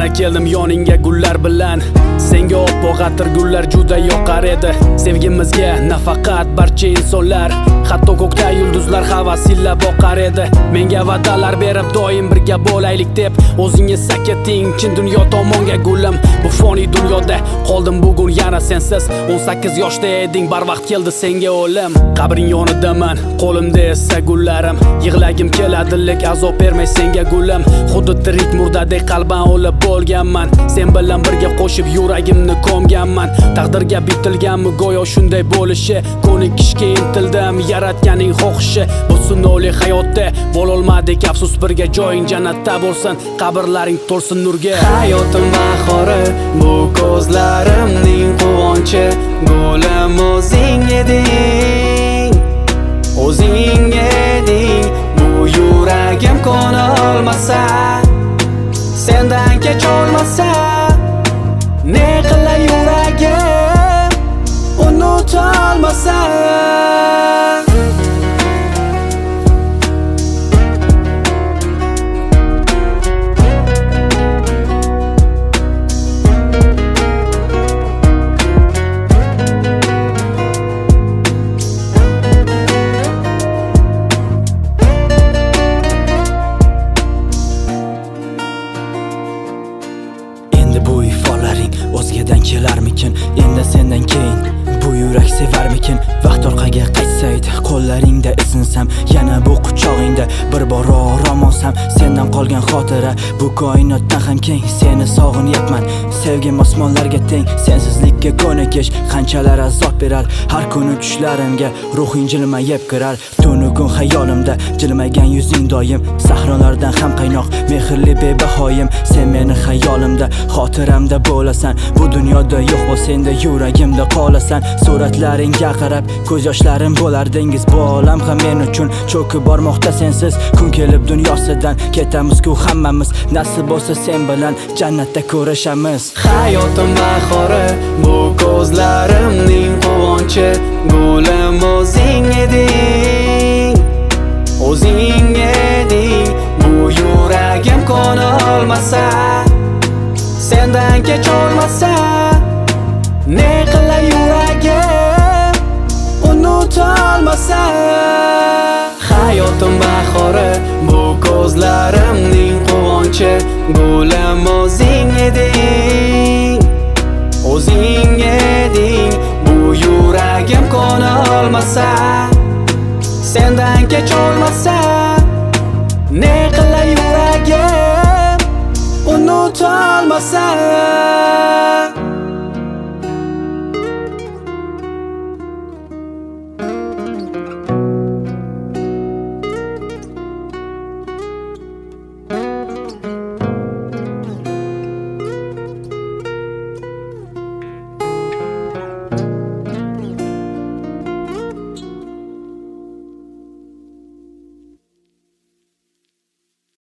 Yana keldim yoningga gullar bilan. Senga oppoq atir gullar juda yoqar edi. Sevgimizga nafaqat barcha insonlar, hatto ko'kda yulduzlar havasilla boqar edi. Menga va'dalar berib doim birga bo'laylik deb o'zingiz ketding chin dunyo tomonga gulim. Bu foniy dunyoda qoldim bugun yana sensiz. 18 yoshda eding, barvaqt keldi senga o'lim. Qabring yonidaman, qo'limda esa gullarim. Yig'lagim keladi lek azob bermay senga gulim. Xuddi tirik murdadek qalban o'lib bo'lganman. Sen bilan birga qo'shib yuragimni ko'mganman. Taqdirga bitilganmi go'yo shunday bo'lishi. Ko'nikishga intildim, yaratganing xohishi. Bu sinovli hayotda bo'lolmadik afsus, birga joying jannatda bo'lsin, qabrlaring to'lsin nurga. Hayotim bahori, bu ko'zlarimning quvonchi. Gulim o'zing eding, o'zing eding. Bu yuragim qona olmasa, sendan kech olmasa, ne qilay yuragim unuta olmasa. Bu ifolaring o'zgadan kelarmikin? Endi sendan keyin bu yurak sevarmikin? Vaqt orqaga qaytsaydi, qo'llaringda isinsam, yana bu quchog'ingda bir bor orom olsam. Sendan qolgan xotira bu koinotdan ham keng. Seni sog'inyapman, sevgim osmonlarga teng. Sensizlikka ko'nikish qanchalar azob berar. Har kuni tushlarimga ruhing jilmayib kirar. Tunu kun xayolimda jilmagan yuzing doim. Sahrolardan ham qaynoq mehrli bebahoyim. Sen meni xayolimda, xotiramda bo'lasan. Bu dunyoda yo'q bo'lsang-da yuragimda qolasan. Suratlaringga qarab ko'z yoshlarim bo'lar dengiz. Bu olam ham men uchun cho'kib bormoqda sensiz. Kun kelib dunyosidan ketamiz-ku hammamiz. Nasib bo'lsa sen bilan jannatda ko'rishamiz. Hayotim bahori, bu ko'zlarimning quvonchi. Gulim o'zing eding, o'zing eding. Bu yuragim qona olmasa, sendan kech olmasa, ne qilay yuragim unuta olmasa. Hayotim bahori, bu ko'zlarimning quvonchi. Gulim o'zing eding, o'zing eding. Bu yuragim qona olmasa, sendan kech olmasa, ne qilay yuragim unuta olmasa.